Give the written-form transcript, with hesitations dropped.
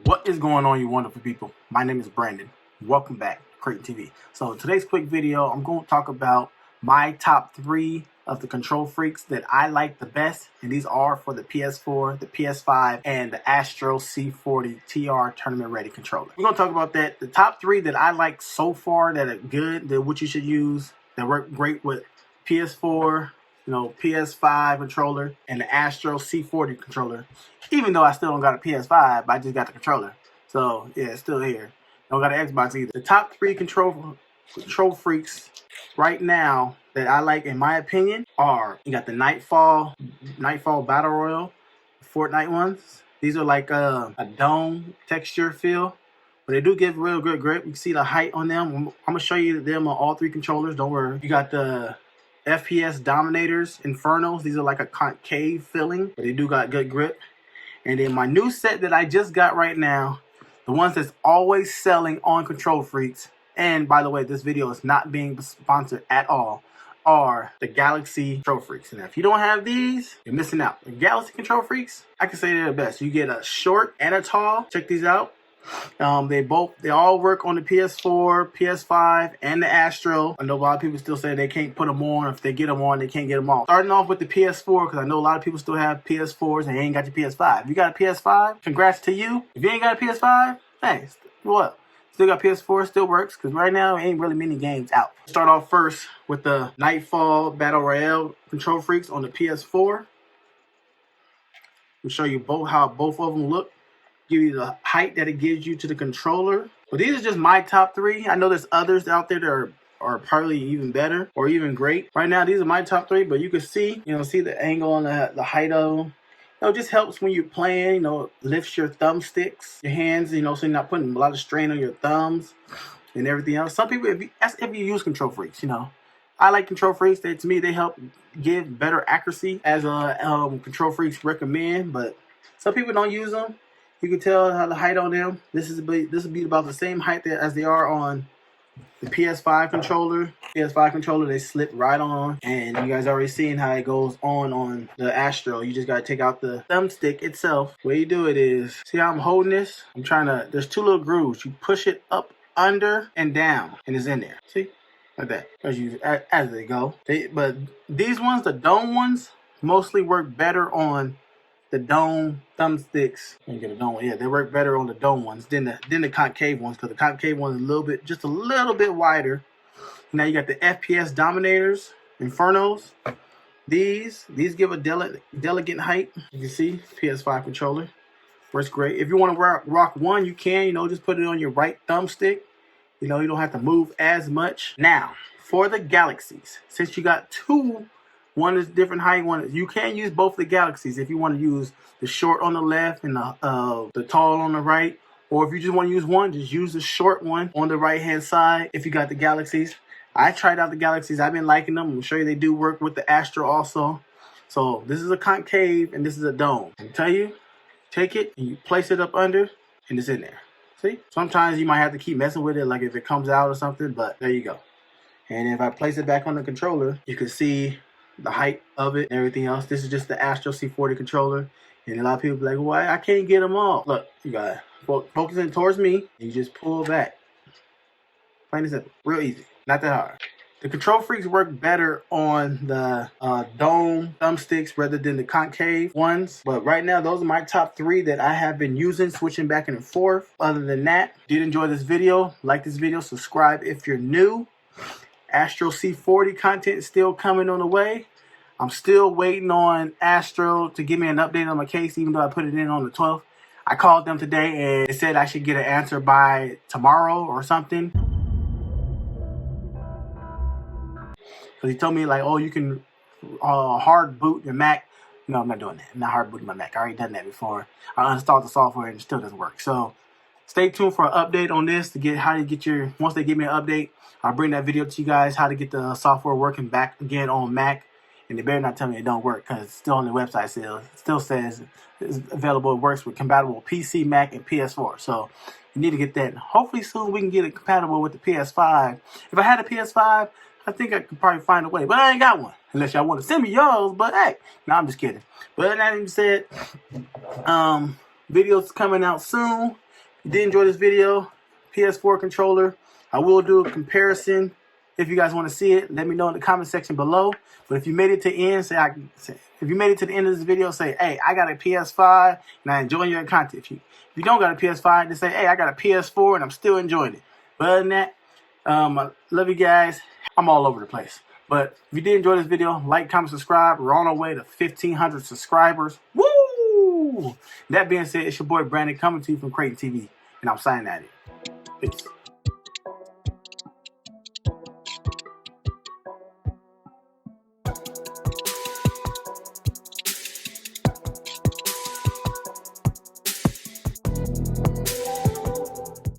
What is going on, you wonderful people? My name is Brandon. Welcome back to Crayton TV. So today's quick video, I'm going to talk about my top 3 of the KontrolFreeks that I like the best, and these are for the PS4, the PS5, and the Astro C40 TR tournament ready controller. We're going to talk about that. The top 3 that I like so far that are good, that what you should use, that work great with PS4, PS5 controller, and the Astro C40 controller. Even though I still don't got a PS5, I just got the controller. So yeah, it's still here. Don't got an Xbox either. The top 3 KontrolFreeks right now that I like, in my opinion, are you got the NightFall Battle Royale, Fortnite ones. These are like a dome texture feel, but they do give real good grip. You can see the height on them. I'm gonna show you them on all 3 controllers. Don't worry. You got the FPS Dominators, Infernos. These are like a concave feeling, but they do got good grip. And then my new set that I just got right now, the ones that's always selling on KontrolFreeks, and by the way, this video is not being sponsored at all, are the Galaxy KontrolFreeks. And if you don't have these, you're missing out. The Galaxy KontrolFreeks, I can say they're the best. You get a short and a tall. Check these out. They all work on the PS4, PS5, and the Astro. I know a lot of people still say they can't put them on. If they get them on, they can't get them off. Starting off with the PS4, because I know a lot of people still have PS4s and they ain't got your PS5. If you got a PS5, congrats to you. If you ain't got a PS5, thanks. What? Still got PS4, still works, because right now ain't really many games out. Start off first with the NightFall Battle Royale KontrolFreeks on the PS4. I'll show you how both of them look. Give you the height that it gives you to the controller. But these are just my top 3. I know there's others out there that are probably even better or even great. Right now, these are my top 3, but you can see, see the angle and the height of them. It just helps when you're playing, lifts your thumbsticks, your hands, so you're not putting a lot of strain on your thumbs and everything else. Some people, if you use KontrolFreeks, I like KontrolFreeks. To me, they help give better accuracy as KontrolFreeks recommend, but some people don't use them. You can tell how the height on them. This will be about the same height as they are on the PS5 controller. PS5 controller, they slip right on, and you guys already seen how it goes on the Astro. You just gotta take out the thumbstick itself. The way you do it is, see how I'm holding this? There's 2 little grooves. You push it up, under, and down, and it's in there. See, like that. As they go. But these ones, the dome ones, mostly work better on the dome thumbsticks. You get a dome, yeah, they work better on the dome ones than the concave ones, because the concave ones is just a little bit wider. Now you got the FPS Dominators, Infernos. These give a delicate height. You can see PS5 controller works great. If you want to rock one, you can. Just put it on your right thumbstick. You don't have to move as much. Now for the Galaxies, since you got 2. One is different height. You can use both the Galaxies if you want to use the short on the left and the tall on the right. Or if you just want to use one, just use the short one on the right hand side if you got the Galaxies. I tried out the Galaxies. I've been liking them. I'm sure they do work with the Astro also. So this is a concave and this is a dome. I tell you, take it and you place it up under and it's in there. See? Sometimes you might have to keep messing with it, like if it comes out or something, but there you go. And if I place it back on the controller, you can see the height of it and everything else. This is just the Astro C40 controller, and a lot of people be like, "Why I can't get them all?" Look, you got focusing towards me, and you just pull back. Plain and simple, real easy, not that hard. The KontrolFreeks work better on the dome thumbsticks rather than the concave ones. But right now, those are my top 3 that I have been using, switching back and forth. Other than that, did enjoy this video, like this video, subscribe if you're new. Astro C40 content is still coming on the way. I'm still waiting on Astro to give me an update on my case, even though I put it in on the 12th. I called them today and they said I should get an answer by tomorrow or something. Because he told me, like, oh, you can hard boot your Mac. No, I'm not doing that. I'm not hard booting my Mac. I already done that before. I uninstalled the software and it still doesn't work. So stay tuned for an update on this to get how to get your, once they give me an update, I'll bring that video to you guys, how to get the software working back again on Mac. And they better not tell me it don't work, because it's still on the website still. It still says it's available. It works with compatible PC, Mac, and PS4. So you need to get that. Hopefully soon we can get it compatible with the PS5. If I had a PS5, I think I could probably find a way. But I ain't got one. Unless y'all want to send me yours. But hey, no, I'm just kidding. But that being said, videos coming out soon. you did enjoy this video, PS4 controller, I will do a comparison. If you guys want to see it, let me know in the comment section below. But if you made it to the end, if you made it to the end of this video, say, hey, I got a PS5 and I'm enjoying your content. If you don't got a PS5, just say, hey, I got a PS4 and I'm still enjoying it. But other than that, I love you guys. I'm all over the place. But if you did enjoy this video, like, comment, subscribe. We're on our way to 1,500 subscribers. Woo! That being said, it's your boy Brandon coming to you from Crayton TV. And I'm signing at it. Peace.